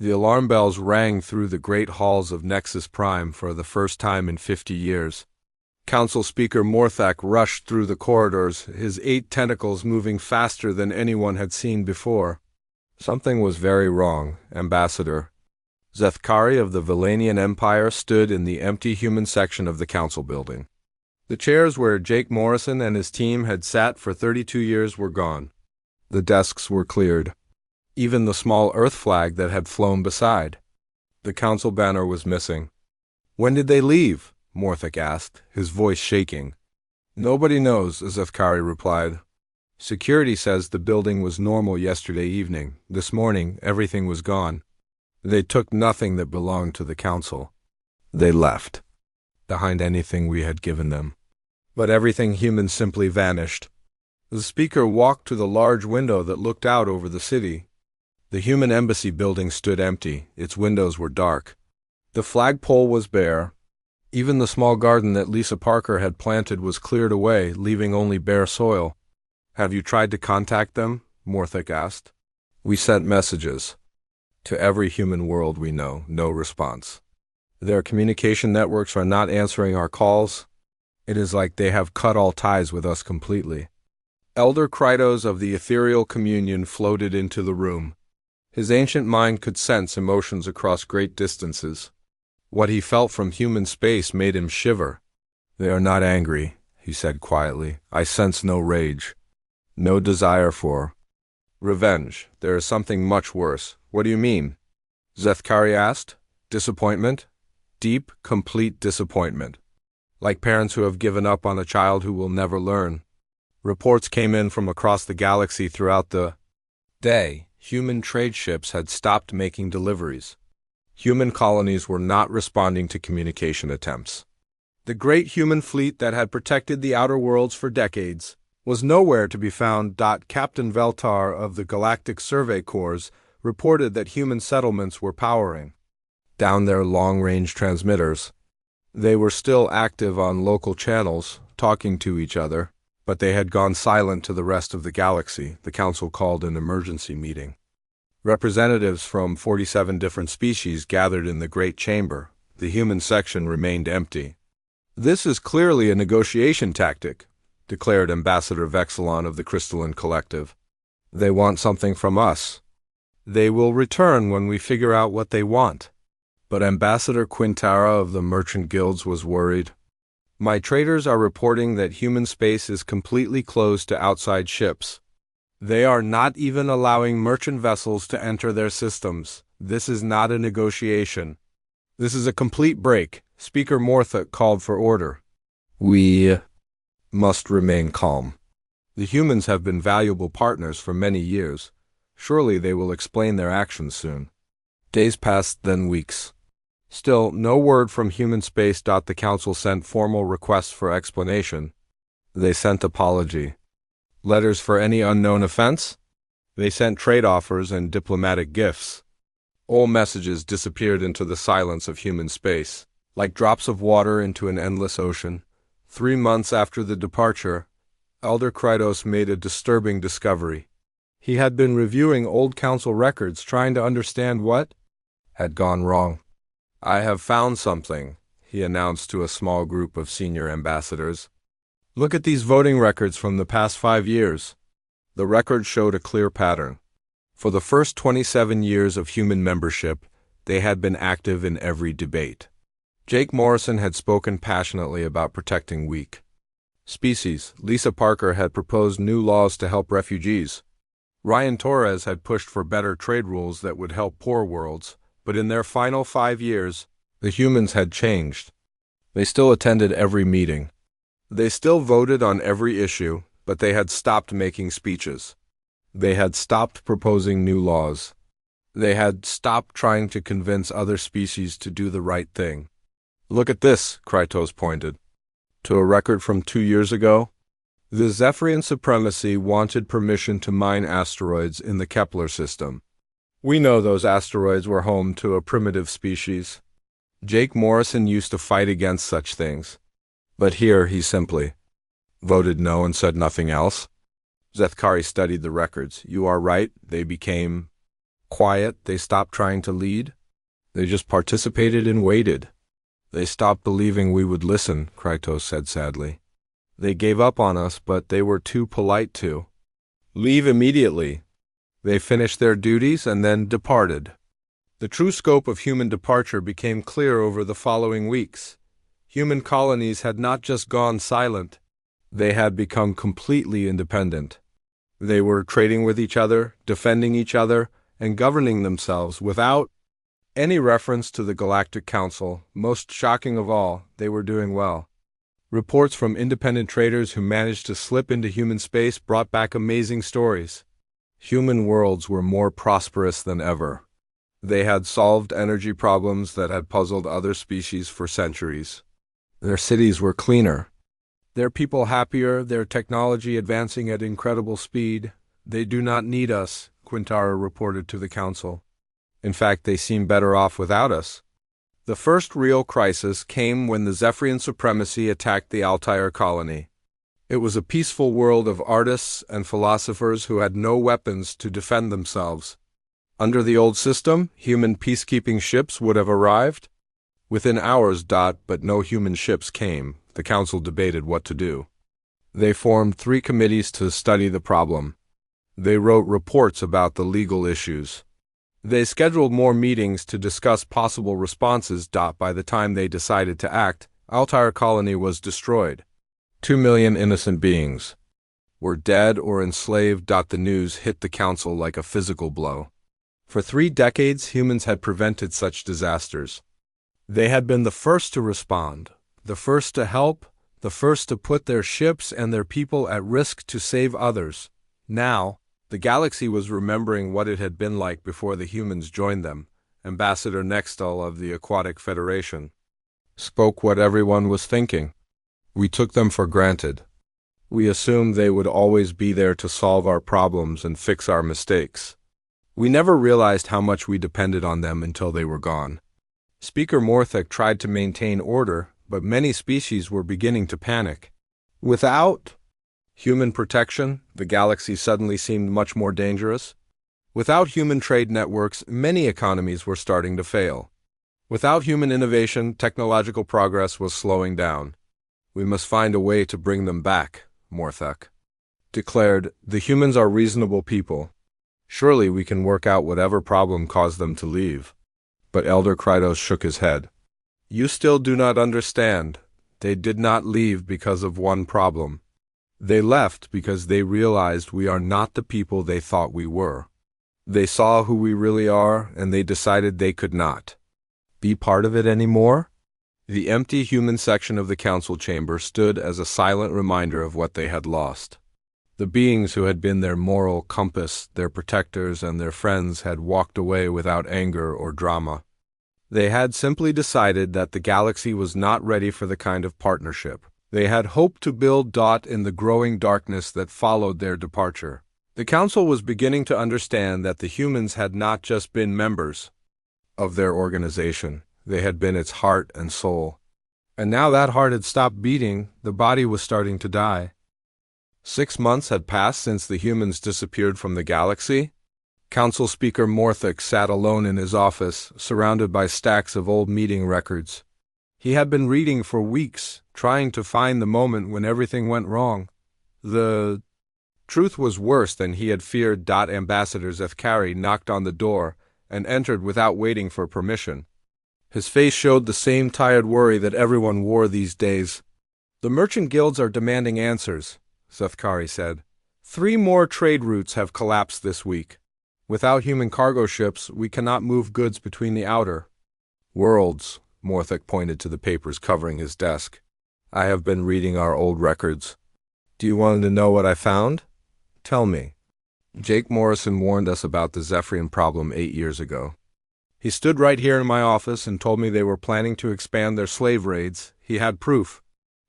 The alarm bells rang through the great halls of Nexus Prime for the first time in 50 years. Council Speaker Morthak rushed through the corridors, his 8 tentacles moving faster than anyone had seen before. Something was very wrong, Ambassador. Zethkari of the Valanian Empire stood in the empty human section of the council building. The chairs where Jake Morrison and his team had sat for 32 years were gone. The desks were cleared. Even the small Earth flag that had flown beside. The council banner was missing. "When did they leave?" Morthak asked, his voice shaking. "Nobody knows," Zethkari replied. "Security says the building was normal yesterday evening. This morning, everything was gone. They took nothing that belonged to the council. They left, behind anything we had given them. But everything human simply vanished." The speaker walked to the large window that looked out over the city. The human embassy building stood empty. Its windows were dark. The flagpole was bare. Even the small garden that Lisa Parker had planted was cleared away, leaving only bare soil. "Have you tried to contact them?" Morthak asked. "We sent messages. To every human world we know, no response. Their communication networks are not answering our calls. It is like they have cut all ties with us completely." Elder Krytos of the Ethereal Communion floated into the room. His ancient mind could sense emotions across great distances. What he felt from human space made him shiver. "They are not angry," he said quietly. "I sense no rage. No desire for revenge. There is something much worse." "What do you mean?" Zethkari asked. "Disappointment. Deep, complete disappointment. Like parents who have given up on a child who will never learn." Reports came in from across the galaxy throughout the day. Human trade ships had stopped making deliveries. Human colonies were not responding to communication attempts. The great human fleet that had protected the outer worlds for decades was nowhere to be found. Captain Veltar of the Galactic Survey Corps reported that human settlements were powering down their long-range transmitters. They were still active on local channels, talking to each other, but they had gone silent to the rest of the galaxy. The council called an emergency meeting. Representatives from 47 different species gathered in the Great Chamber. The human section remained empty. "This is clearly a negotiation tactic," declared Ambassador Vexilon of the Crystalline Collective. "They want something from us. They will return when we figure out what they want." But Ambassador Quintara of the Merchant Guilds was worried. "My traders are reporting that human space is completely closed to outside ships. They are not even allowing merchant vessels to enter their systems. This is not a negotiation. This is a complete break." Speaker Morthak called for order. "We must remain calm. The humans have been valuable partners for many years. Surely they will explain their actions soon." Days passed, then weeks. Still, no word from human space. The council sent formal requests for explanation. They sent apology. Letters for any unknown offense? They sent trade offers and diplomatic gifts. All messages disappeared into the silence of human space, like drops of water into an endless ocean. 3 months after the departure, Elder Krytos made a disturbing discovery. He had been reviewing old council records, trying to understand what had gone wrong. "I have found something," he announced to a small group of senior ambassadors. "Look at these voting records from the past 5 years." The records showed a clear pattern. For the first 27 years of human membership, they had been active in every debate. Jake Morrison had spoken passionately about protecting weak species. Lisa Parker had proposed new laws to help refugees. Ryan Torres had pushed for better trade rules that would help poor worlds. But in their final 5 years, the humans had changed. They still attended every meeting. They still voted on every issue, but they had stopped making speeches. They had stopped proposing new laws. They had stopped trying to convince other species to do the right thing. "Look at this," Krytos pointed to a record from 2 years ago. The Zephyrian Supremacy wanted permission to mine asteroids in the Kepler system. We know those asteroids were home to a primitive species. Jake Morrison used to fight against such things. But here he simply voted no and said nothing else. Zethkari studied the records. "You are right, they became Quiet, they stopped trying to lead. They just participated and waited. They stopped believing we would listen, Krytos said sadly. They gave up on us, but they were too polite to leave immediately. They finished their duties and then departed. The true scope of human departure became clear over the following weeks. Human colonies had not just gone silent. They had become completely independent. They were trading with each other, defending each other, and governing themselves without any reference to the Galactic Council. Most shocking of all, they were doing well. Reports from independent traders who managed to slip into human space brought back amazing stories. Human worlds were more prosperous than ever. They had solved energy problems that had puzzled other species for centuries. Their cities were cleaner, their people happier, their technology advancing at incredible speed. They do not need us, Quintara reported to the Council. In fact, they seem better off without us. The first real crisis came when the Zephyrian supremacy attacked the Altair colony. It was a peaceful world of artists and philosophers who had no weapons to defend themselves. Under the old system, human peacekeeping ships would have arrived within hours, but no human ships came. The Council debated what to do. They formed 3 committees to study the problem. They wrote reports about the legal issues. They scheduled more meetings to discuss possible responses. By the time they decided to act, Altair colony was destroyed. 2 million innocent beings were dead or enslaved. The news hit the Council like a physical blow. For 3 decades, humans had prevented such disasters. They had been the first to respond, the first to help, the first to put their ships and their people at risk to save others. Now, the galaxy was remembering what it had been like before the humans joined them. Ambassador Nextel of the Aquatic Federation spoke what everyone was thinking. We took them for granted. We assumed they would always be there to solve our problems and fix our mistakes. We never realized how much we depended on them until they were gone. Speaker Morthek tried to maintain order, but many species were beginning to panic. Without human protection, the galaxy suddenly seemed much more dangerous. Without human trade networks, many economies were starting to fail. Without human innovation, technological progress was slowing down. We must find a way to bring them back, Morthek declared. The humans are reasonable people. Surely we can work out whatever problem caused them to leave. But Elder Krytos shook his head. You still do not understand. They did not leave because of one problem. They left because they realized we are not the people they thought we were. They saw who we really are, and they decided they could not be part of it anymore. The empty human section of the council chamber stood as a silent reminder of what they had lost. The beings who had been their moral compass, their protectors, and their friends had walked away without anger or drama. They had simply decided that the galaxy was not ready for the kind of partnership they had hoped to build. In the growing darkness that followed their departure, the council was beginning to understand that the humans had not just been members of their organization, they had been its heart and soul. And now that heart had stopped beating, the body was starting to die. 6 months had passed since the humans disappeared from the galaxy. Council Speaker Morthek sat alone in his office, surrounded by stacks of old meeting records. He had been reading for weeks, trying to find the moment when everything went wrong. The truth was worse than he had feared. Ambassador Zethkari knocked on the door and entered without waiting for permission. His face showed the same tired worry that everyone wore these days. The merchant guilds are demanding answers, Zethkari said. 3 more trade routes have collapsed this week. Without human cargo ships, we cannot move goods between the outer worlds. Morthek pointed to the papers covering his desk. I have been reading our old records. Do you want to know what I found? Tell me. Jake Morrison warned us about the Zephyrian problem 8 years ago. He stood right here in my office and told me they were planning to expand their slave raids. He had proof.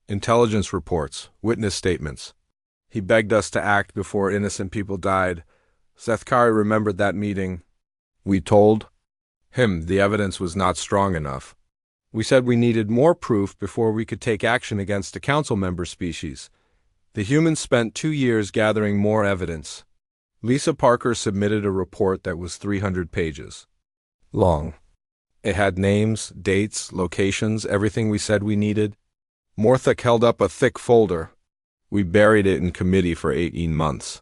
Intelligence reports, witness statements. He begged us to act before innocent people died. Zethkari remembered that meeting. We told him the evidence was not strong enough. We said we needed more proof before we could take action against a council member species. The humans spent 2 years gathering more evidence. Lisa Parker submitted a report that was 300 pages long. It had names, dates, locations, everything we said we needed. Morthek held up a thick folder. We buried it in committee for 18 months.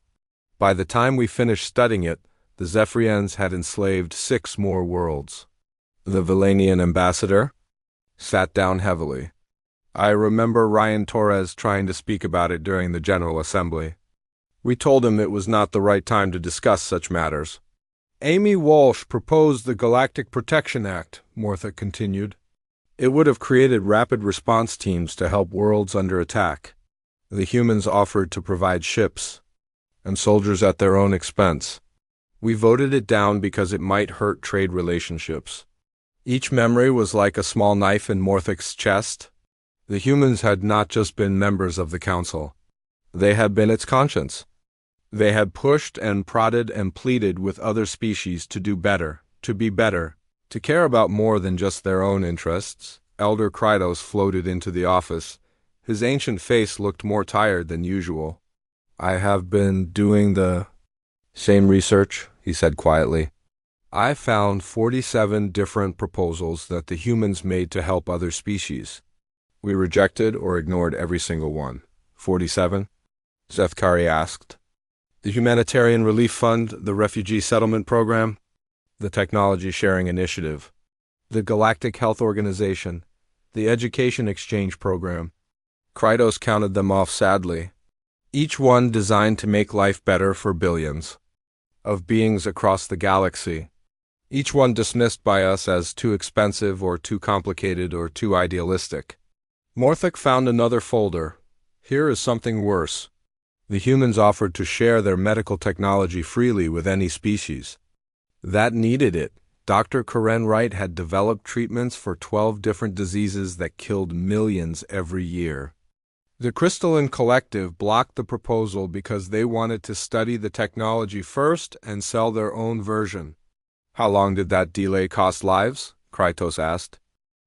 By the time we finished studying it, the Zephyrians had enslaved 6 more worlds. The Valanian ambassador sat down heavily. I remember Ryan Torres trying to speak about it during the General Assembly. We told him it was not the right time to discuss such matters. Amy Walsh proposed the Galactic Protection Act, Morthek continued. It would have created rapid response teams to help worlds under attack. The humans offered to provide ships and soldiers at their own expense. We voted it down because it might hurt trade relationships. Each memory was like a small knife in Morthek's chest. The humans had not just been members of the council. They had been its conscience. They had pushed and prodded and pleaded with other species to do better, to be better, to care about more than just their own interests. Elder Krytos floated into the office. His ancient face looked more tired than usual. I have been doing the same research, he said quietly. I found 47 different proposals that the humans made to help other species. We rejected or ignored every single one. 47? Zethkari asked. The Humanitarian Relief Fund, the Refugee Settlement Program, the Technology Sharing Initiative, the Galactic Health Organization, the Education Exchange Program. Krytos counted them off sadly. Each one designed to make life better for billions of beings across the galaxy. Each one dismissed by us as too expensive or too complicated or too idealistic. Morthek found another folder. Here is something worse. The humans offered to share their medical technology freely with any species that needed it. Dr. Karen Wright had developed treatments for 12 different diseases that killed millions every year. The Crystalline Collective blocked the proposal because they wanted to study the technology first and sell their own version. How long did that delay cost lives? Krytos asked.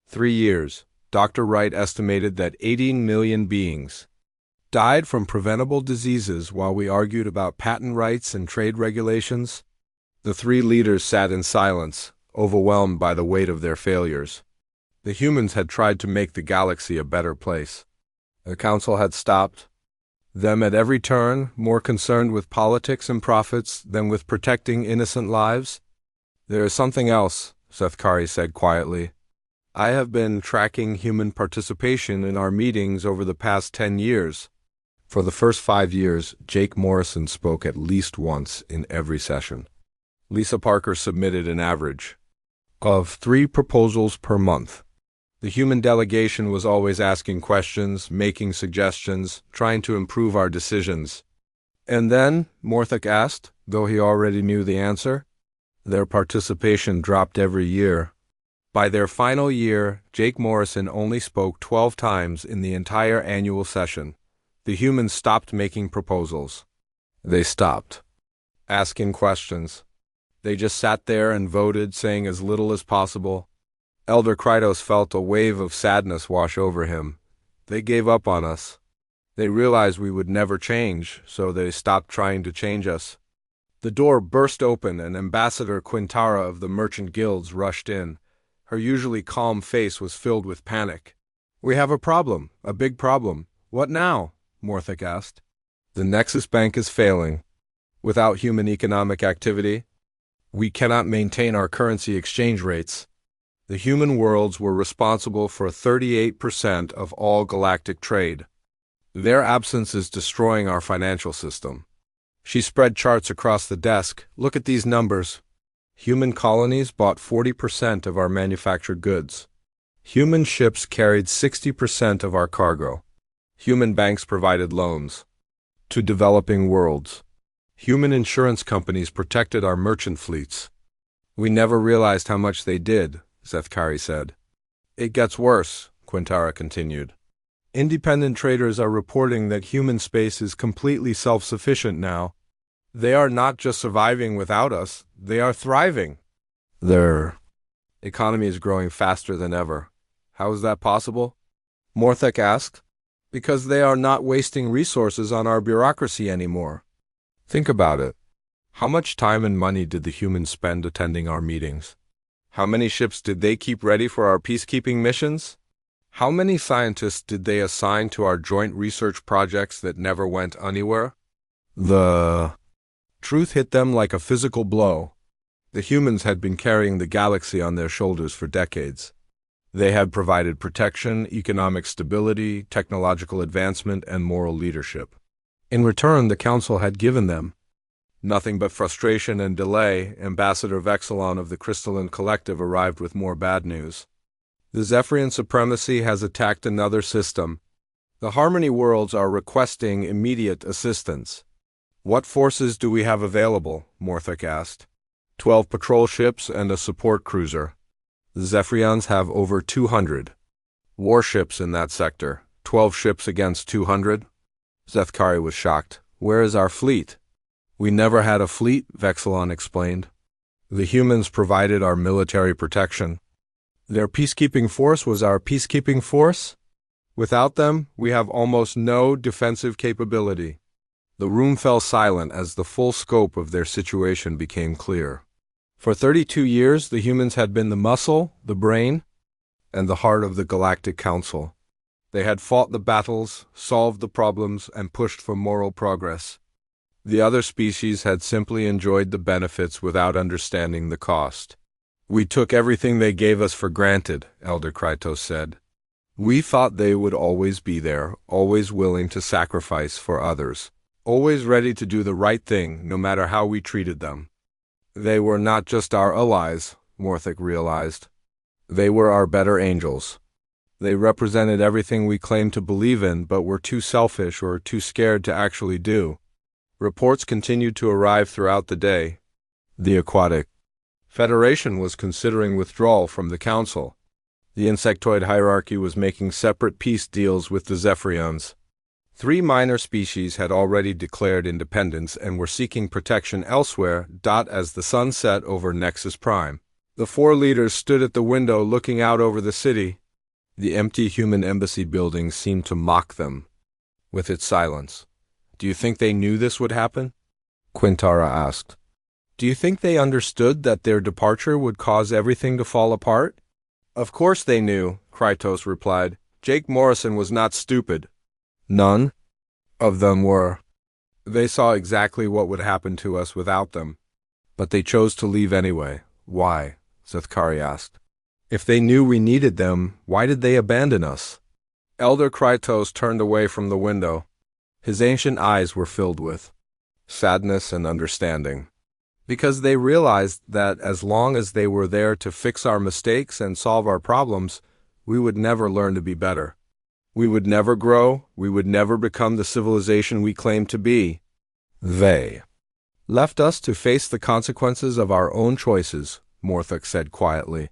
3 years. Dr. Wright estimated that 18 million beings died from preventable diseases while we argued about patent rights and trade regulations. The 3 leaders sat in silence, overwhelmed by the weight of their failures. The humans had tried to make the galaxy a better place. The council had stopped them at every turn, more concerned with politics and profits than with protecting innocent lives. There is something else, Zethkari said quietly. I have been tracking human participation in our meetings over the past 10 years. For the first 5 years, Jake Morrison spoke at least once in every session. Lisa Parker submitted an average of 3 proposals per month. The human delegation was always asking questions, making suggestions, trying to improve our decisions. And then, Morthek asked, though he already knew the answer, their participation dropped every year. By their final year, Jake Morrison only spoke 12 times in the entire annual session. The humans stopped making proposals. They stopped asking questions. They just sat there and voted, saying as little as possible. Elder Krytos felt a wave of sadness wash over him. They gave up on us. They realized we would never change, so they stopped trying to change us. The door burst open and Ambassador Quintara of the Merchant Guilds rushed in. Her usually calm face was filled with panic. We have a problem, a big problem. What now? Morthek asked. The Nexus Bank is failing. Without human economic activity, we cannot maintain our currency exchange rates. The human worlds were responsible for 38% of all galactic trade. Their absence is destroying our financial system. She spread charts across the desk. Look at these numbers. Human colonies bought 40% of our manufactured goods. Human ships carried 60% of our cargo. Human banks provided loans to developing worlds. Human insurance companies protected our merchant fleets. We never realized how much they did, Zethkari said. It gets worse, Quintara continued. Independent traders are reporting that human space is completely self-sufficient now. They are not just surviving without us, they are thriving. Their economy is growing faster than ever. How is that possible? Morthek asked. Because they are not wasting resources on our bureaucracy anymore. Think about it. How much time and money did the humans spend attending our meetings? How many ships did they keep ready for our peacekeeping missions? How many scientists did they assign to our joint research projects that never went anywhere? The truth hit them like a physical blow. The humans had been carrying the galaxy on their shoulders for decades. They had provided protection, economic stability, technological advancement, and moral leadership. In return, the Council had given them nothing but frustration and delay. Ambassador Vexilon of the Crystalline Collective arrived with more bad news. The Zephyrian supremacy has attacked another system. The Harmony worlds are requesting immediate assistance. What forces do we have available? Morthek asked. 12 patrol ships and a support cruiser. The Zephyrians have over 200 warships in that sector. 12 ships against 200? Zethkari was shocked. Where is our fleet? We never had a fleet, Vexilon explained. The humans provided our military protection. Their peacekeeping force was our peacekeeping force? Without them, we have almost no defensive capability. The room fell silent as the full scope of their situation became clear. For 32 years, the humans had been the muscle, the brain, and the heart of the Galactic Council. They had fought the battles, solved the problems, and pushed for moral progress. The other species had simply enjoyed the benefits without understanding the cost. We took everything they gave us for granted, Elder Krytos said. We thought they would always be there, always willing to sacrifice for others, always ready to do the right thing, no matter how we treated them. They were not just our allies, Morthek realized. They were our better angels. They represented everything we claimed to believe in, but were too selfish or too scared to actually do. Reports continued to arrive throughout the day. The Aquatic Federation was considering withdrawal from the Council. The insectoid hierarchy was making separate peace deals with the Zephyrians. 3 minor species had already declared independence and were seeking protection elsewhere. As the sun set over Nexus Prime, the 4 leaders stood at the window looking out over the city. The empty human embassy building seemed to mock them with its silence. Do you think they knew this would happen? Quintara asked. Do you think they understood that their departure would cause everything to fall apart? Of course they knew, Krytos replied. Jake Morrison was not stupid. None of them were. They saw exactly what would happen to us without them. But they chose to leave anyway. Why? Zethkari asked. If they knew we needed them, why did they abandon us? Elder Krytos turned away from the window. His ancient eyes were filled with sadness and understanding. Because they realized that as long as they were there to fix our mistakes and solve our problems, we would never learn to be better. We would never grow, we would never become the civilization we claimed to be. They left us to face the consequences of our own choices, Morthek said quietly.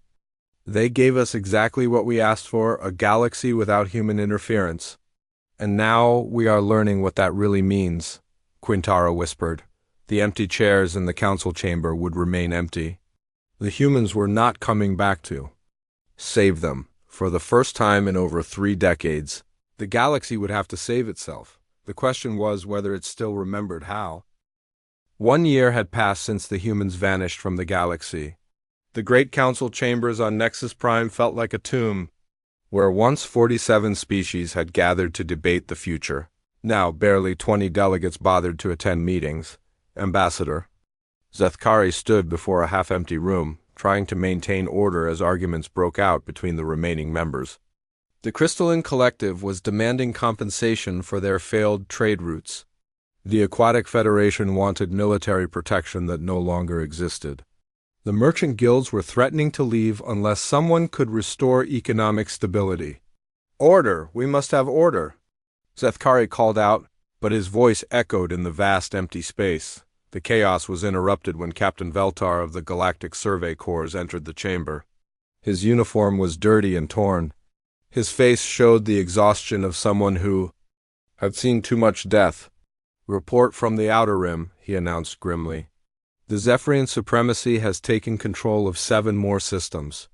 They gave us exactly what we asked for, a galaxy without human interference. And now we are learning what that really means, Quintara whispered. The empty chairs in the council chamber would remain empty. The humans were not coming back to save them. For the first time in over 3 decades, the galaxy would have to save itself. The question was whether it still remembered how. 1 year had passed since the humans vanished from the galaxy. The great council chambers on Nexus Prime felt like a tomb, where once 47 species had gathered to debate the future. Now barely 20 delegates bothered to attend meetings. Ambassador Zethkari stood before a half-empty room, trying to maintain order as arguments broke out between the remaining members. The Crystalline Collective was demanding compensation for their failed trade routes. The Aquatic Federation wanted military protection that no longer existed. The merchant guilds were threatening to leave unless someone could restore economic stability. Order! We must have order! Zethkari called out, but his voice echoed in the vast empty space. The chaos was interrupted when Captain Veltar of the Galactic Survey Corps entered the chamber. His uniform was dirty and torn. His face showed the exhaustion of someone who had seen too much death. Report from the Outer Rim, he announced grimly. The Zephyrian supremacy has taken control of 7 more systems.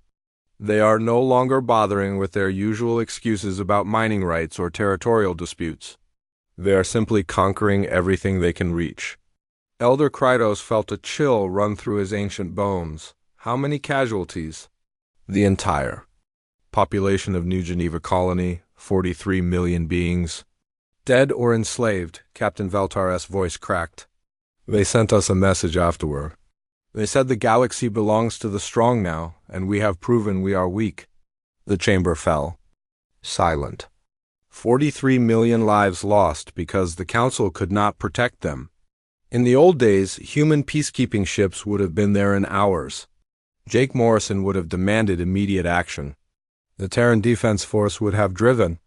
They are no longer bothering with their usual excuses about mining rights or territorial disputes. They are simply conquering everything they can reach. Elder Krytos felt a chill run through his ancient bones. How many casualties? The entire population of New Geneva Colony, 43 million beings. Dead or enslaved, Captain Veltar's voice cracked. They sent us a message afterward. They said the galaxy belongs to the strong now, and we have proven we are weak. The chamber fell. Silent. 43 million lives lost because the Council could not protect them. In the old days, human peacekeeping ships would have been there in hours. Jake Morrison would have demanded immediate action. The Terran Defense Force would have driven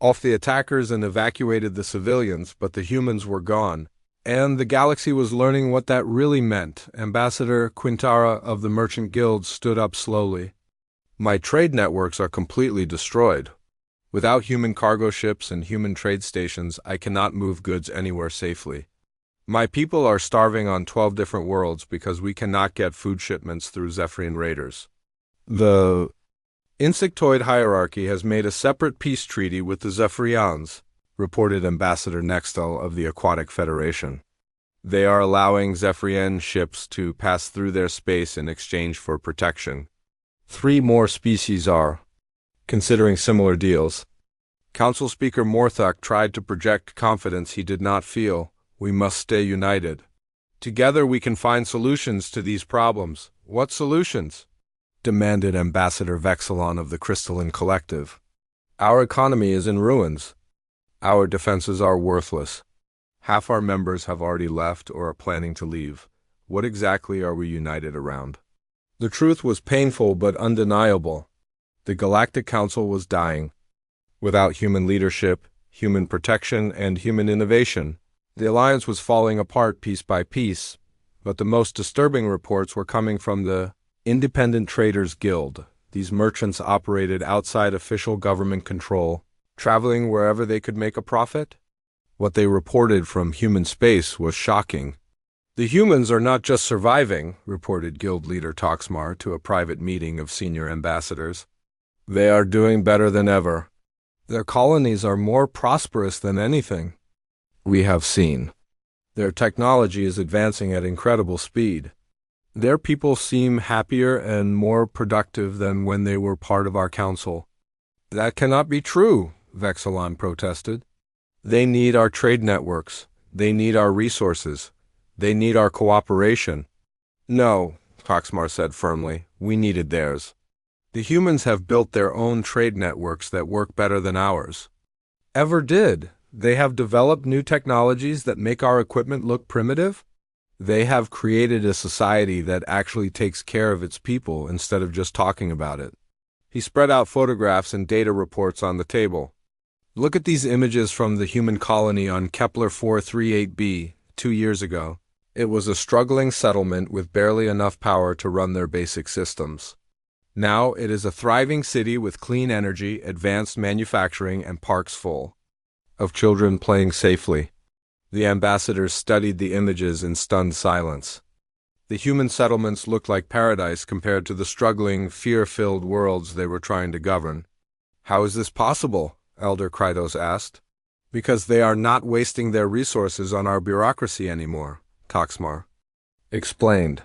off the attackers and evacuated the civilians, but the humans were gone. And the galaxy was learning what that really meant. Ambassador Quintara of the Merchant Guild stood up slowly. My trade networks are completely destroyed. Without human cargo ships and human trade stations, I cannot move goods anywhere safely. My people are starving on 12 different worlds because we cannot get food shipments through Zephyrian raiders. The insectoid hierarchy has made a separate peace treaty with the Zephyrians, reported Ambassador Nextel of the Aquatic Federation. They are allowing Zephyrian ships to pass through their space in exchange for protection. 3 more species are considering similar deals. Council Speaker Morthak tried to project confidence he did not feel. We must stay united. Together we can find solutions to these problems. What solutions? Demanded Ambassador Vexilon of the Crystalline Collective. Our economy is in ruins. Our defenses are worthless. Half our members have already left or are planning to leave. What exactly are we united around? The truth was painful but undeniable. The Galactic Council was dying. Without human leadership, human protection, and human innovation, the alliance was falling apart piece by piece. But the most disturbing reports were coming from the Independent Traders Guild. These merchants operated outside official government control, traveling wherever they could make a profit. What they reported from human space was shocking. The humans are not just surviving, reported Guild leader Toxmar to a private meeting of senior ambassadors. They are doing better than ever. Their colonies are more prosperous than anything we have seen. Their technology is advancing at incredible speed. Their people seem happier and more productive than when they were part of our council. That cannot be true, Vexilon protested. They need our trade networks. They need our resources. They need our cooperation. No, Toxmar said firmly, we needed theirs. The humans have built their own trade networks that work better than ours. Ever did. They have developed new technologies that make our equipment look primitive. They have created a society that actually takes care of its people instead of just talking about it. He spread out photographs and data reports on the table. Look at these images from the human colony on Kepler 438b 2 years ago. It was a struggling settlement with barely enough power to run their basic systems. Now it is a thriving city with clean energy, advanced manufacturing, and parks full of children playing safely. The ambassadors studied the images in stunned silence. The human settlements looked like paradise compared to the struggling, fear-filled worlds they were trying to govern. How is this possible? Elder Krytos asked. Because they are not wasting their resources on our bureaucracy anymore, Toxmar explained.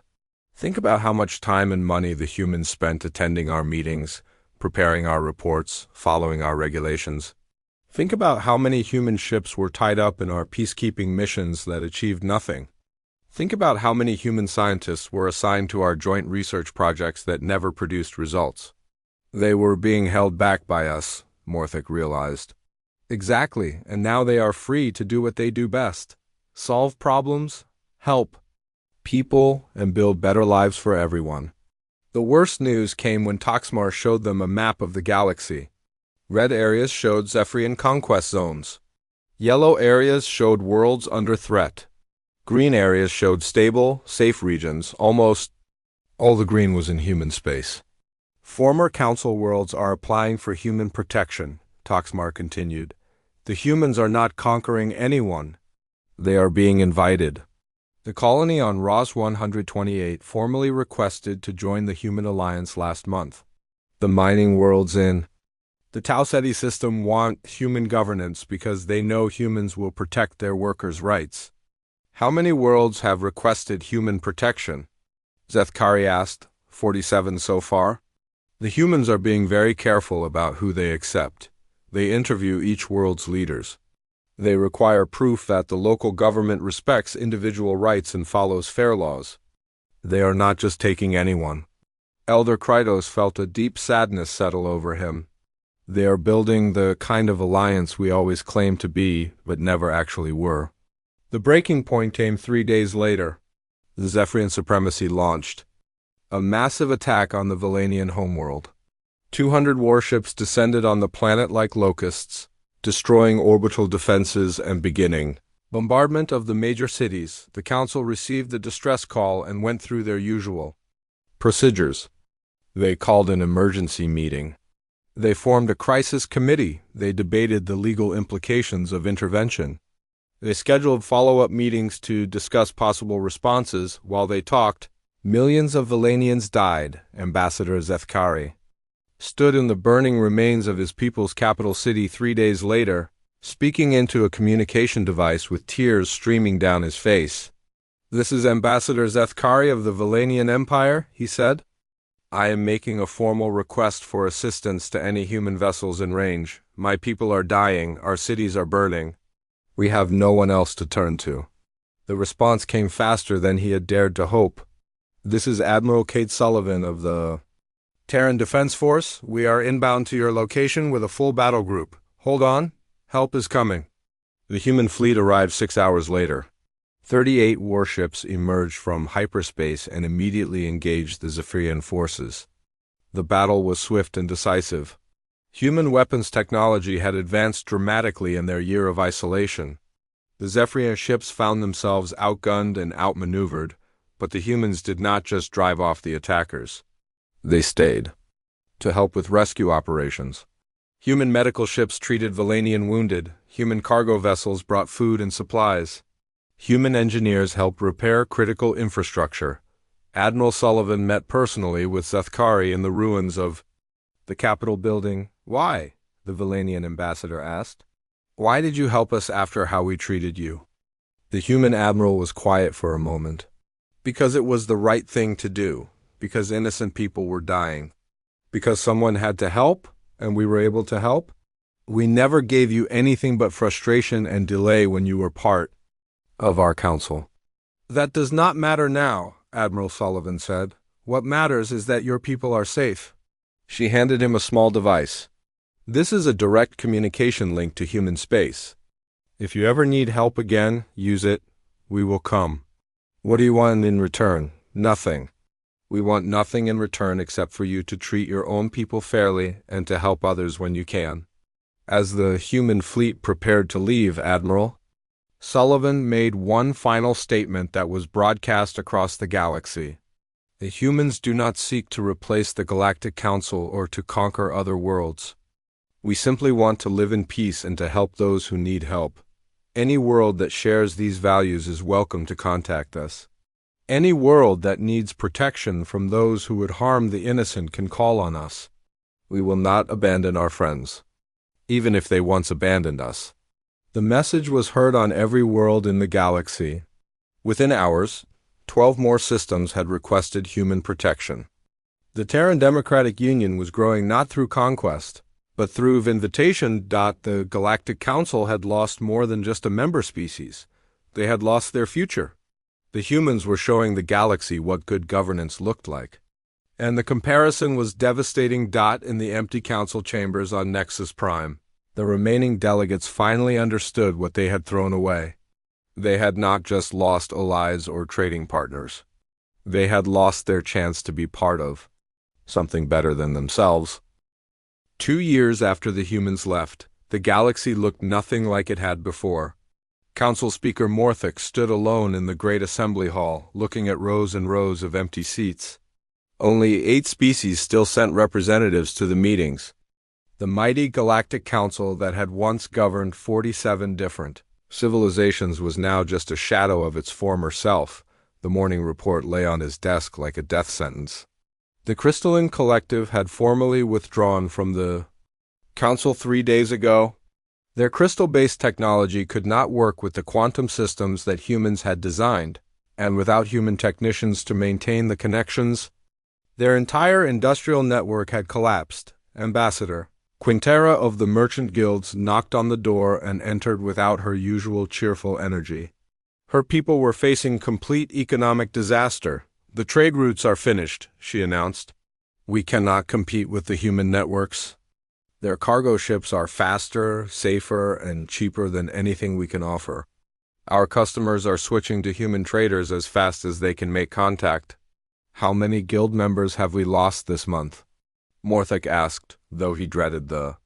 Think about how much time and money the humans spent attending our meetings, preparing our reports, following our regulations. Think about how many human ships were tied up in our peacekeeping missions that achieved nothing. Think about how many human scientists were assigned to our joint research projects that never produced results. They were being held back by us, Morthak realized. Exactly, and now they are free to do what they do best. Solve problems, help people, and build better lives for everyone. The worst news came when Toxmar showed them a map of the galaxy. Red areas showed Zephyrian conquest zones. Yellow areas showed worlds under threat. Green areas showed stable, safe regions. Almost all the green was in human space. Former council worlds are applying for human protection, Toxmar continued. The humans are not conquering anyone. They are being invited. The colony on Ros 128 formally requested to join the Human Alliance last month. The mining worlds in the Tau Ceti system want human governance because they know humans will protect their workers' rights. How many worlds have requested human protection? Zethkari asked. 47 so far. The humans are being very careful about who they accept. They interview each world's leaders. They require proof that the local government respects individual rights and follows fair laws. They are not just taking anyone. Elder Krytos felt a deep sadness settle over him. They are building the kind of alliance we always claimed to be, but never actually were. The breaking point came 3 days later. The Zephyrian supremacy launched. A massive attack on the Valanian homeworld. 200 warships descended on the planet like locusts, destroying orbital defenses and beginning bombardment of the major cities. The Council received the distress call and went through their usual procedures. They called an emergency meeting. They formed a crisis committee. They debated the legal implications of intervention. They scheduled follow-up meetings to discuss possible responses. While they talked, millions of Valanians died. Ambassador Zethkari stood in the burning remains of his people's capital city 3 days later, speaking into a communication device with tears streaming down his face. "This is Ambassador Zethkari of the Valanian Empire," he said. "I am making a formal request for assistance to any human vessels in range. My people are dying, our cities are burning. We have no one else to turn to." The response came faster than he had dared to hope. "This is Admiral Kate Sullivan of the Terran Defense Force. We are inbound to your location with a full battle group. Hold on, help is coming." The human fleet arrived 6 hours later. 38 warships emerged from hyperspace and immediately engaged the Zephyrian forces. The battle was swift and decisive. Human weapons technology had advanced dramatically in their year of isolation. The Zephyrian ships found themselves outgunned and outmaneuvered, but the humans did not just drive off the attackers. They stayed to help with rescue operations. Human medical ships treated Valanian wounded. Human cargo vessels brought food and supplies. Human engineers helped repair critical infrastructure. Admiral Sullivan met personally with Zethkari in the ruins of the Capitol building. "Why?" the Valanian ambassador asked. "Why did you help us after how we treated you?" The human admiral was quiet for a moment. "Because it was the right thing to do. Because innocent people were dying. Because someone had to help, and we were able to help. We never gave you anything but frustration and delay when you were part of our council." "That does not matter now," Admiral Sullivan said. "What matters is that your people are safe." She handed him a small device. "This is a direct communication link to human space. If you ever need help again, use it. We will come. What do you want in return?" "Nothing. We want nothing in return except for you to treat your own people fairly and to help others when you can." As the human fleet prepared to leave, Admiral Sullivan made one final statement that was broadcast across the galaxy. "The humans do not seek to replace the Galactic Council or to conquer other worlds. We simply want to live in peace and to help those who need help. Any world that shares these values is welcome to contact us. Any world that needs protection from those who would harm the innocent can call on us. We will not abandon our friends, even if they once abandoned us." The message was heard on every world in the galaxy. Within hours, 12 more systems had requested human protection. The Terran Democratic Union was growing not through conquest, but through invitation. The Galactic Council had lost more than just a member species. They had lost their future. The humans were showing the galaxy what good governance looked like. And the comparison was devastating. In the empty council chambers on Nexus Prime, the remaining delegates finally understood what they had thrown away. They had not just lost allies or trading partners. They had lost their chance to be part of something better than themselves. 2 years after the humans left, the galaxy looked nothing like it had before. Council Speaker Morthic stood alone in the great assembly hall, looking at rows and rows of empty seats. Only 8 species still sent representatives to the meetings. The mighty Galactic Council that had once governed 47 different civilizations was now just a shadow of its former self. The morning report lay on his desk like a death sentence. The Crystalline Collective had formally withdrawn from the Council 3 days ago. Their crystal-based technology could not work with the quantum systems that humans had designed, and without human technicians to maintain the connections, their entire industrial network had collapsed. Ambassador Quintera of the Merchant Guilds knocked on the door and entered without her usual cheerful energy. Her people were facing complete economic disaster. The trade routes are finished, she announced. We cannot compete with the human networks. Their cargo ships are faster, safer, and cheaper than anything we can offer. Our customers are switching to human traders as fast as they can make contact. How many guild members have we lost this month? Morthek asked, though he dreaded the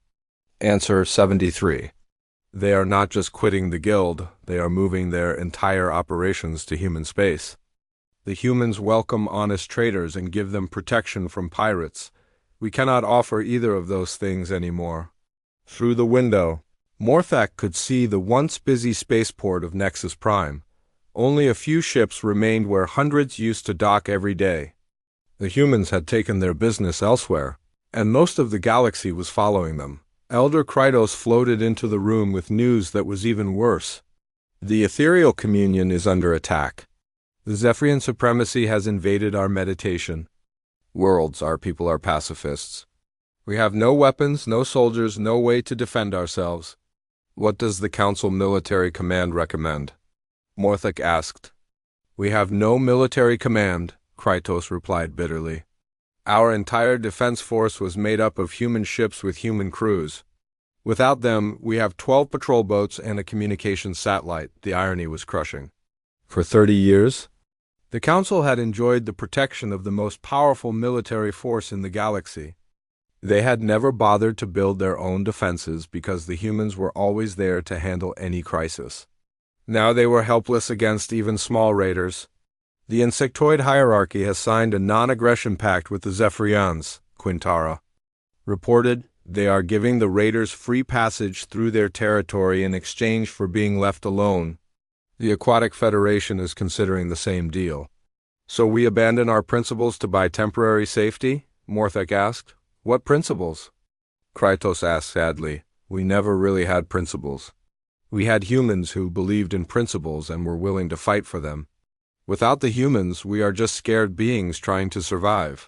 answer. 73. They are not just quitting the guild, they are moving their entire operations to human space. The humans welcome honest traders and give them protection from pirates. We cannot offer either of those things anymore. Through the window, Morthak could see the once busy spaceport of Nexus Prime. Only a few ships remained where hundreds used to dock every day. The humans had taken their business elsewhere, and most of the galaxy was following them. Elder Krytos floated into the room with news that was even worse. The ethereal communion is under attack. The Zephyrian supremacy has invaded our meditation. Worlds, our people are pacifists. We have no weapons, no soldiers, no way to defend ourselves. What does the Council Military Command recommend? Morthek asked. We have no military command, Krytos replied bitterly. Our entire defense force was made up of human ships with human crews. Without them, we have 12 patrol boats and a communications satellite. The irony was crushing. For 30 years, the Council had enjoyed the protection of the most powerful military force in the galaxy. They had never bothered to build their own defenses because the humans were always there to handle any crisis. Now they were helpless against even small raiders. The insectoid hierarchy has signed a non-aggression pact with the Zephyrians, Quintara reported. They are giving the raiders free passage through their territory in exchange for being left alone. The Aquatic Federation is considering the same deal. So we abandon our principles to buy temporary safety? Morthek asked. What principles? Krytos asked sadly. We never really had principles. We had humans who believed in principles and were willing to fight for them. Without the humans, we are just scared beings trying to survive.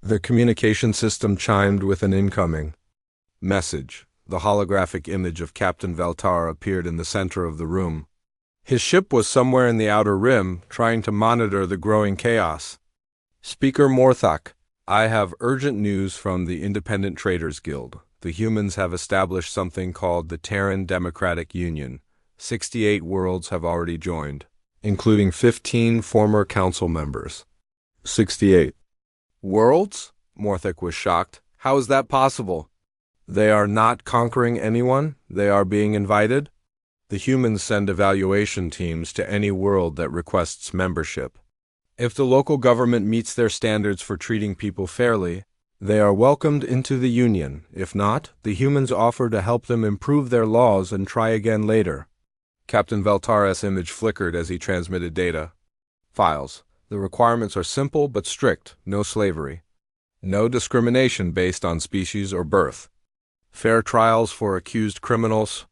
The communication system chimed with an incoming message. The holographic image of Captain Veltar appeared in the center of the room. His ship was somewhere in the outer rim, trying to monitor the growing chaos. Speaker Morthak, I have urgent news from the Independent Traders Guild. The humans have established something called the Terran Democratic Union. 68 worlds have already joined, including 15 former council members. 68 worlds? Morthek was shocked. How is that possible? They are not conquering anyone? They are being invited? The humans send evaluation teams to any world that requests membership. If the local government meets their standards for treating people fairly, they are welcomed into the Union. If not, the humans offer to help them improve their laws and try again later. Captain Veltar's image flickered as he transmitted data. Files. The requirements are simple but strict. No slavery. No discrimination based on species or birth. Fair trials for accused criminals.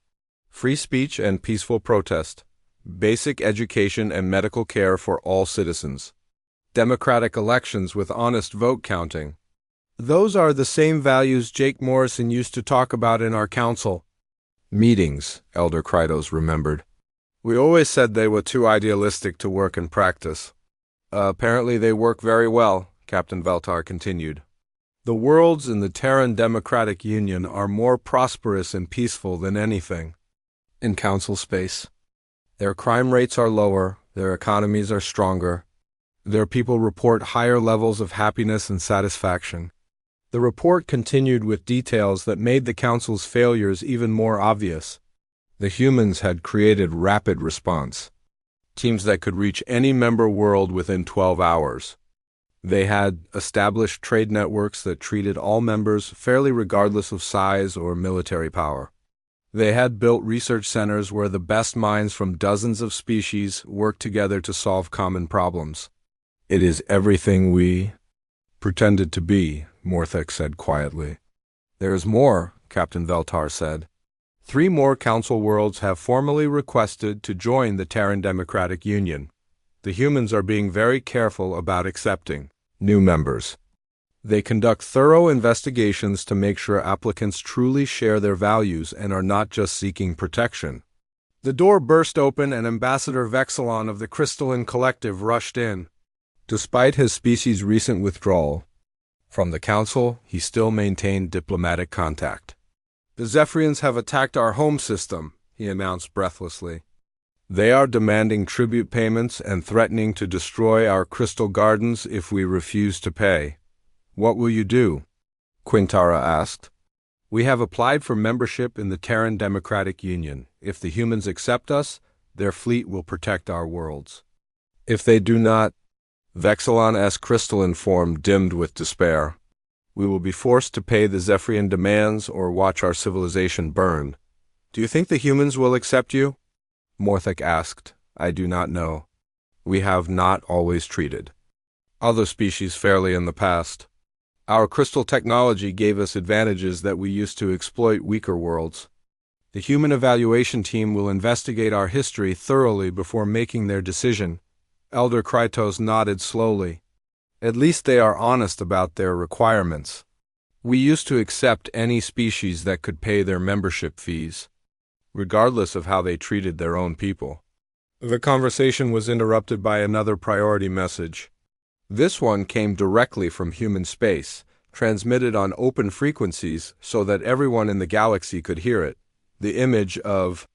Free speech and peaceful protest. Basic education and medical care for all citizens. Democratic elections with honest vote counting. Those are the same values Jake Morrison used to talk about in our council meetings, Elder Krytos remembered. We always said they were too idealistic to work in practice. Apparently they work very well, Captain Veltar continued. The worlds in the Terran Democratic Union are more prosperous and peaceful than anything in council space. Their crime rates are lower, their economies are stronger. Their people report higher levels of happiness and satisfaction. The report continued with details that made the council's failures even more obvious. The humans had created rapid response teams that could reach any member world within 12 hours. They had established trade networks that treated all members fairly regardless of size or military power. They had built research centers where the best minds from dozens of species worked together to solve common problems. It is everything we pretended to be, Morthek said quietly. There is more, Captain Veltar said. 3 more Council worlds have formally requested to join the Terran Democratic Union. The humans are being very careful about accepting new members. They conduct thorough investigations to make sure applicants truly share their values and are not just seeking protection. The door burst open and Ambassador Vexilon of the Crystalline Collective rushed in. Despite his species' recent withdrawal from the Council, he still maintained diplomatic contact. "The Zephyrians have attacked our home system," he announced breathlessly. "They are demanding tribute payments and threatening to destroy our crystal gardens if we refuse to pay. What will you do?" Quintara asked. "We have applied for membership in the Terran Democratic Union. If the humans accept us, their fleet will protect our worlds. If they do not," Vexilon's crystalline form dimmed with despair, "we will be forced to pay the Zephyrian demands or watch our civilization burn." "Do you think the humans will accept you?" Morthek asked. "I do not know. We have not always treated other species fairly in the past. Our crystal technology gave us advantages that we used to exploit weaker worlds. The human evaluation team will investigate our history thoroughly before making their decision." Elder Krytos nodded slowly. "At least they are honest about their requirements. We used to accept any species that could pay their membership fees, regardless of how they treated their own people." The conversation was interrupted by another priority message. This one came directly from human space, transmitted on open frequencies so that everyone in the galaxy could hear it. The image of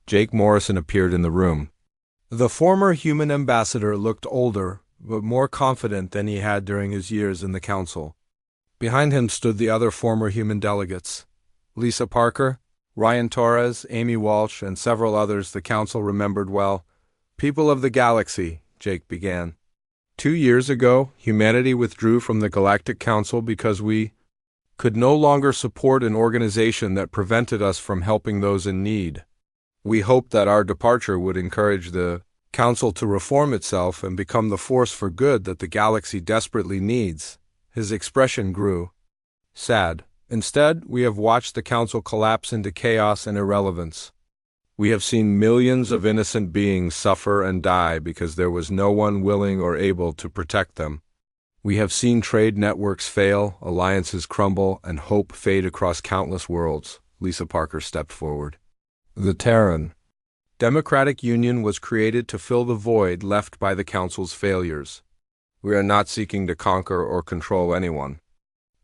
Jake Morrison appeared in the room. The former human ambassador looked older, but more confident than he had during his years in the Council. Behind him stood the other former human delegates: Lisa Parker, Ryan Torres, Amy Walsh, and several others the Council remembered well. "People of the galaxy," Jake began. 2 years ago, humanity withdrew from the Galactic Council because we could no longer support an organization that prevented us from helping those in need. We hoped that our departure would encourage the Council to reform itself and become the force for good that the galaxy desperately needs." His expression grew sad. "Instead, we have watched the Council collapse into chaos and irrelevance. We have seen millions of innocent beings suffer and die because there was no one willing or able to protect them. We have seen trade networks fail, alliances crumble, and hope fade across countless worlds." Lisa Parker stepped forward. "The Terran Democratic Union was created to fill the void left by the Council's failures. We are not seeking to conquer or control anyone.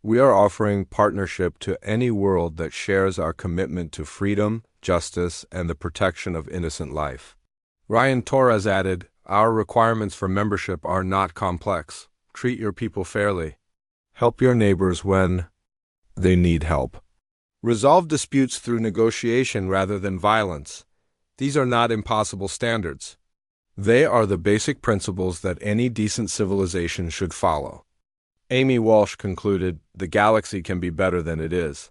We are offering partnership to any world that shares our commitment to freedom, justice, and the protection of innocent life." Ryan Torres added, "Our requirements for membership are not complex. Treat your people fairly. Help your neighbors when they need help. Resolve disputes through negotiation rather than violence. These are not impossible standards. They are the basic principles that any decent civilization should follow." Amy Walsh concluded, "The galaxy can be better than it is.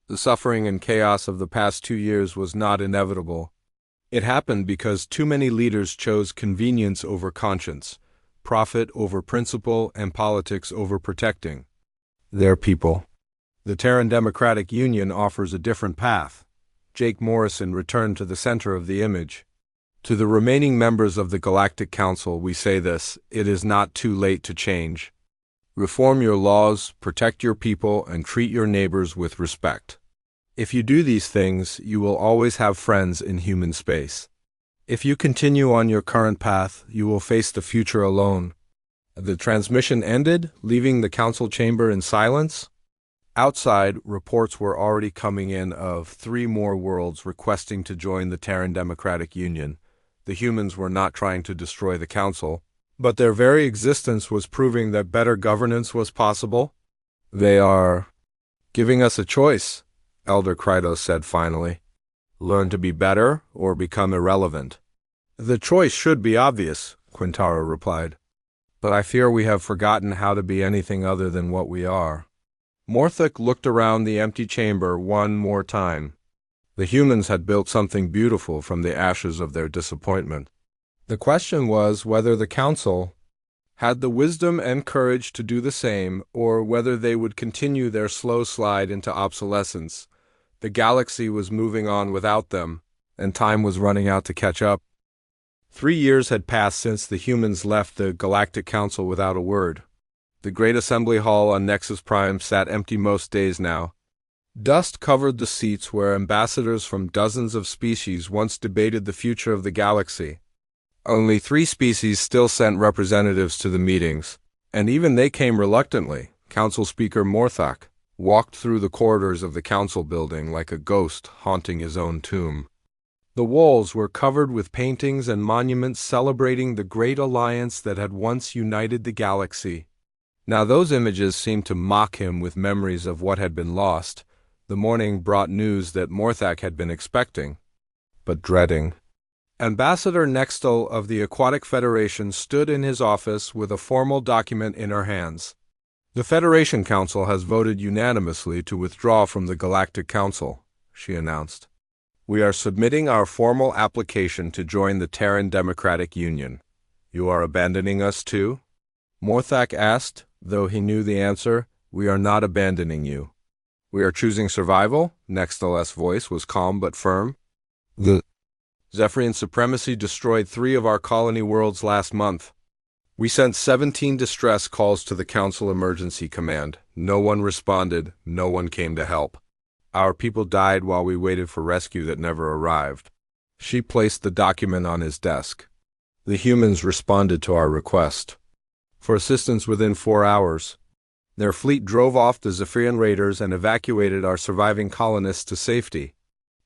The suffering and chaos of the past 2 years was not inevitable. It happened because too many leaders chose convenience over conscience, profit over principle, and politics over protecting their people. The Terran Democratic Union offers a different path." Jake Morrison returned to the center of the image. "To the remaining members of the Galactic Council, we say this: it is not too late to change. Reform your laws, protect your people, and treat your neighbors with respect. If you do these things, you will always have friends in human space. If you continue on your current path, you will face the future alone." The transmission ended, leaving the Council chamber in silence. Outside, reports were already coming in of 3 more worlds requesting to join the Terran Democratic Union. The humans were not trying to destroy the Council, but their very existence was proving that better governance was possible. "They are giving us a choice," Elder Krytos said finally. "Learn to be better or become irrelevant." "The choice should be obvious," Quintara replied. "But I fear we have forgotten how to be anything other than what we are." Morthek looked around the empty chamber one more time. The humans had built something beautiful from the ashes of their disappointment. The question was whether the Council had the wisdom and courage to do the same, or whether they would continue their slow slide into obsolescence. The galaxy was moving on without them, and time was running out to catch up. 3 years had passed since the humans left the Galactic Council without a word. The great assembly hall on Nexus Prime sat empty most days now. Dust covered the seats where ambassadors from dozens of species once debated the future of the galaxy. Only 3 species still sent representatives to the meetings, and even they came reluctantly. Council Speaker Morthak walked through the corridors of the council building like a ghost haunting his own tomb. The walls were covered with paintings and monuments celebrating the great alliance that had once united the galaxy. Now those images seemed to mock him with memories of what had been lost. The morning brought news that Morthak had been expecting, but dreading. Ambassador Nextel of the Aquatic Federation stood in his office with a formal document in her hands. The Federation Council has voted unanimously to withdraw from the Galactic Council, she announced. We are submitting our formal application to join the Terran Democratic Union. You are abandoning us too? Morthak asked, though he knew the answer. We are not abandoning you. We are choosing survival? Nextel's voice was calm but firm. The Zephyrian supremacy destroyed 3 of our colony worlds last month. We sent 17 distress calls to the Council Emergency Command. No one responded, no one came to help. Our people died while we waited for rescue that never arrived. She placed the document on his desk. The humans responded to our request for assistance within 4 hours. Their fleet drove off the Zephyrian raiders and evacuated our surviving colonists to safety.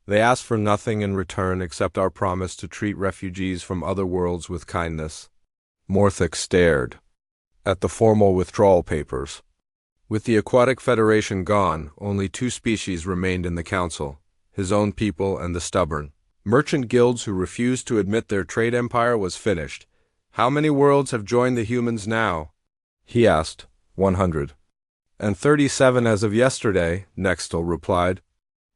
They asked for nothing in return except our promise to treat refugees from other worlds with kindness. Morthak stared at the formal withdrawal papers. With the Aquatic Federation gone, only 2 species remained in the Council, his own people and the stubborn. Merchant guilds who refused to admit their trade empire was finished. How many worlds have joined the humans now? He asked. 100. And 37 as of yesterday, Nextel replied.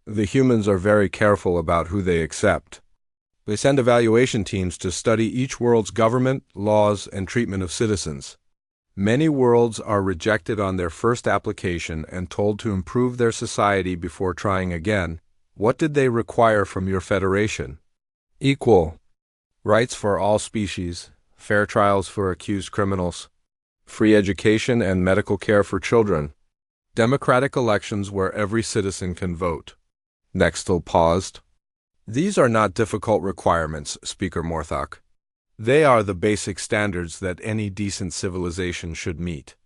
The humans are very careful about who they accept. They send evaluation teams to study each world's government, laws, and treatment of citizens. Many worlds are rejected on their first application and told to improve their society before trying again. What did they require from your federation? Equal rights for all species, fair trials for accused criminals, free education and medical care for children, democratic elections where every citizen can vote. Nextel paused. These are not difficult requirements, Speaker Morthak. They are the basic standards that any decent civilization should meet.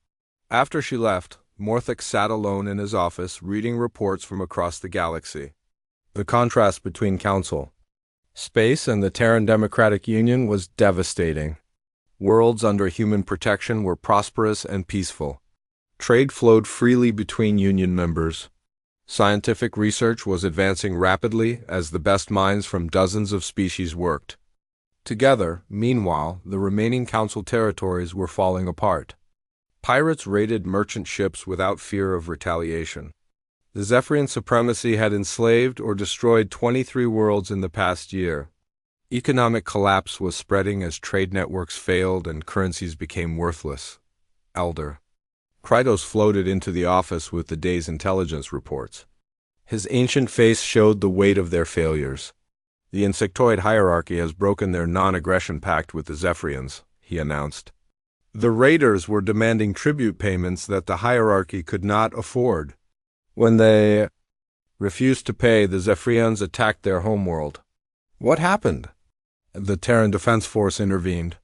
After she left, Morthak sat alone in his office reading reports from across the galaxy. The contrast between Council, space, and the Terran Democratic Union was devastating. Worlds under human protection were prosperous and peaceful. Trade flowed freely between Union members. Scientific research was advancing rapidly as the best minds from dozens of species worked. Together, meanwhile, the remaining Council territories were falling apart. Pirates raided merchant ships without fear of retaliation. The Zephyrian supremacy had enslaved or destroyed 23 worlds in the past year. Economic collapse was spreading as trade networks failed and currencies became worthless. Elder Krytos floated into the office with the day's intelligence reports. His ancient face showed the weight of their failures. The insectoid hierarchy has broken their non-aggression pact with the Zephyrians, he announced. The raiders were demanding tribute payments that the hierarchy could not afford. When they refused to pay, the Zephyrians attacked their homeworld. What happened? The Terran Defense Force intervened.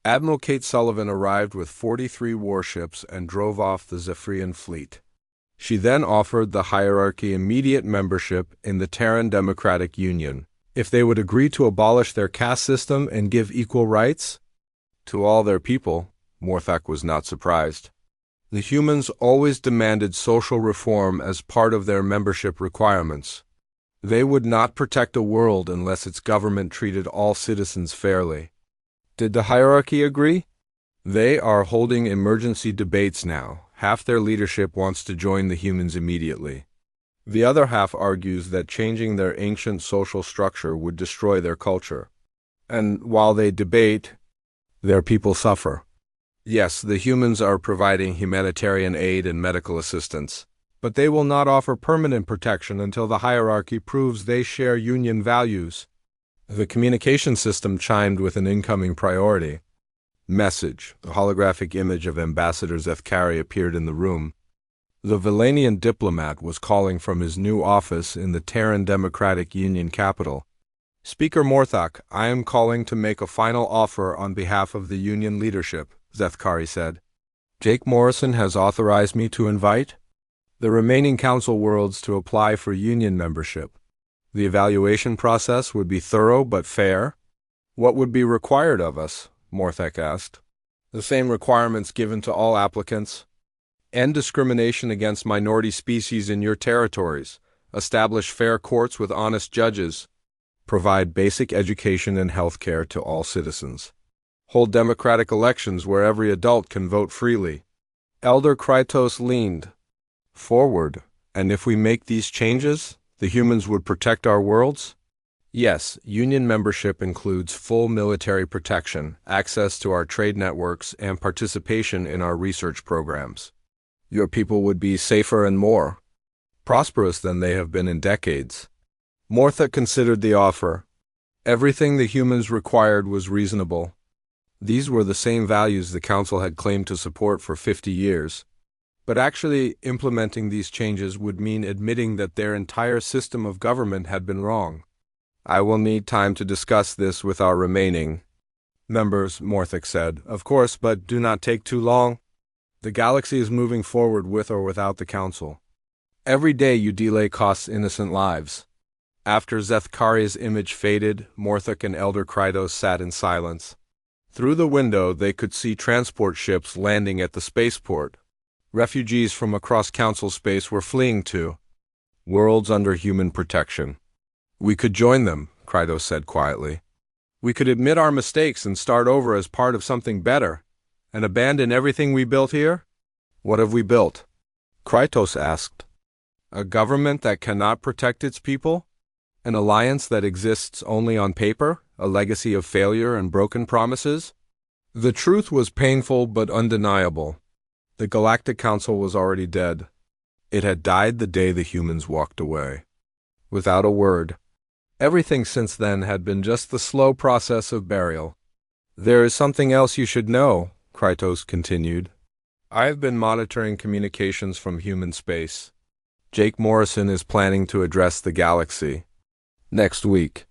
Admiral Kate Sullivan arrived with 43 warships and drove off the Zephyrian fleet. She then offered the hierarchy immediate membership in the Terran Democratic Union, if they would agree to abolish their caste system and give equal rights to all their people. Morthak was not surprised. The humans always demanded social reform as part of their membership requirements. They would not protect a world unless its government treated all citizens fairly. Did the hierarchy agree? They are holding emergency debates now. Half their leadership wants to join the humans immediately. The other half argues that changing their ancient social structure would destroy their culture. And while they debate, their people suffer. Yes, the humans are providing humanitarian aid and medical assistance. but they will not offer permanent protection until the hierarchy proves they share Union values. The communication system chimed with an incoming priority. Message. A holographic image of Ambassador Zethkari appeared in the room. The Valanian diplomat was calling from his new office in the Terran Democratic Union capital. Speaker Morthak, I am calling to make a final offer on behalf of the Union leadership, Zethkari said. Jake Morrison has authorized me to invite the remaining Council worlds to apply for Union membership. The evaluation process would be thorough but fair. What would be required of us? Morthak asked. The same requirements given to all applicants. End discrimination against minority species in your territories. Establish fair courts with honest judges. Provide basic education and health care to all citizens. Hold democratic elections where every adult can vote freely. Elder Krytos leaned forward. And if we make these changes, the humans would protect our worlds? Yes, Union membership includes full military protection, access to our trade networks, and participation in our research programs. Your people would be safer and more prosperous than they have been in decades. Mortha considered the offer. Everything the humans required was reasonable. These were the same values the Council had claimed to support for 50 years. But actually implementing these changes would mean admitting that their entire system of government had been wrong. I will need time to discuss this with our remaining members, Morthak said. Of course, but do not take too long. The galaxy is moving forward with or without the Council. Every day you delay costs innocent lives. After Zethkari's image faded, Morthak and Elder Krytos sat in silence. Through the window they could see transport ships landing at the spaceport. Refugees from across Council space were fleeing to worlds under human protection. We could join them, Krytos said quietly. We could admit our mistakes and start over as part of something better, and abandon everything we built here? What have we built? Krytos asked. A government that cannot protect its people? An alliance that exists only on paper? A legacy of failure and broken promises? The truth was painful but undeniable. The Galactic Council was already dead. It had died the day the humans walked away. Without a word. Everything since then had been just the slow process of burial. There is something else you should know, Krytos continued. I have been monitoring communications from human space. Jake Morrison is planning to address the galaxy. Next week,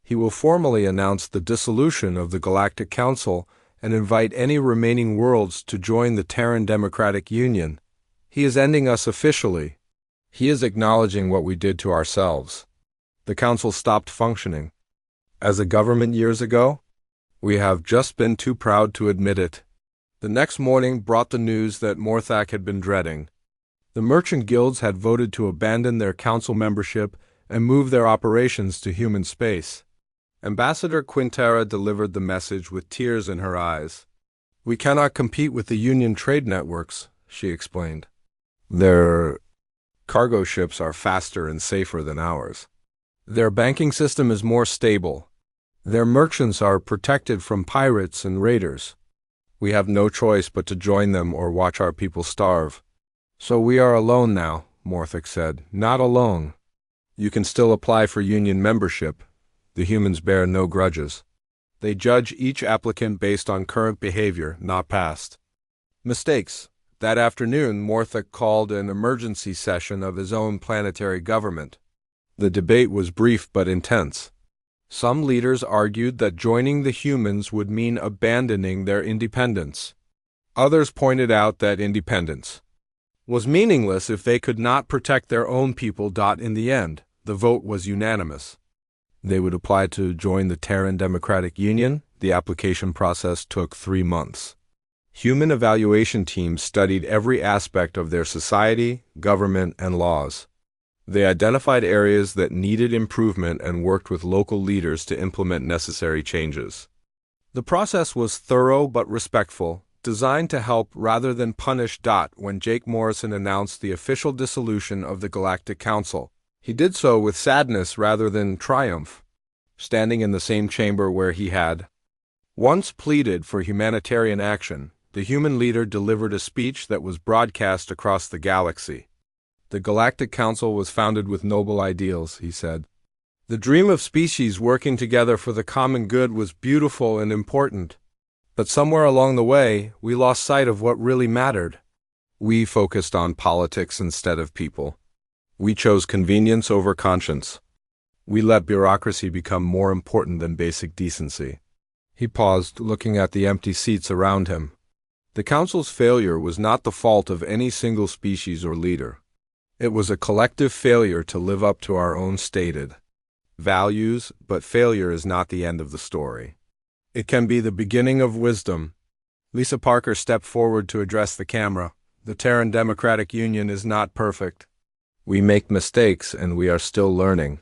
he will formally announce the dissolution of the Galactic Council and invite any remaining worlds to join the Terran Democratic Union. He is ending us officially. He is acknowledging what we did to ourselves. The Council stopped functioning. As a government years ago, we have just been too proud to admit it. The next morning brought the news that Morthak had been dreading. The merchant guilds had voted to abandon their Council membership and move their operations to human space. Ambassador Quintera delivered the message with tears in her eyes. We cannot compete with the Union trade networks, she explained. Their cargo ships are faster and safer than ours. Their banking system is more stable. Their merchants are protected from pirates and raiders. We have no choice but to join them or watch our people starve. So we are alone now, Morthak said. Not alone. You can still apply for Union membership. The humans bear no grudges. They judge each applicant based on current behavior, not past mistakes. That afternoon, Morthak called an emergency session of his own planetary government. The debate was brief but intense. Some leaders argued that joining the humans would mean abandoning their independence. Others pointed out that independence was meaningless if they could not protect their own people. In the end, the vote was unanimous. They would apply to join the Terran Democratic Union. The application process took 3 months. Human evaluation teams studied every aspect of their society, government, and laws. They identified areas that needed improvement and worked with local leaders to implement necessary changes. The process was thorough but respectful, designed to help rather than punish. When Jake Morrison announced the official dissolution of the Galactic Council, he did so with sadness rather than triumph. Standing in the same chamber where he had once pleaded for humanitarian action, the human leader delivered a speech that was broadcast across the galaxy. The Galactic Council was founded with noble ideals, he said. The dream of species working together for the common good was beautiful and important. But somewhere along the way, we lost sight of what really mattered. We focused on politics instead of people. We chose convenience over conscience. We let bureaucracy become more important than basic decency. He paused, looking at the empty seats around him. The Council's failure was not the fault of any single species or leader. It was a collective failure to live up to our own stated values, but failure is not the end of the story. It can be the beginning of wisdom. Lisa Parker stepped forward to address the camera. The Terran Democratic Union is not perfect. We make mistakes and we are still learning.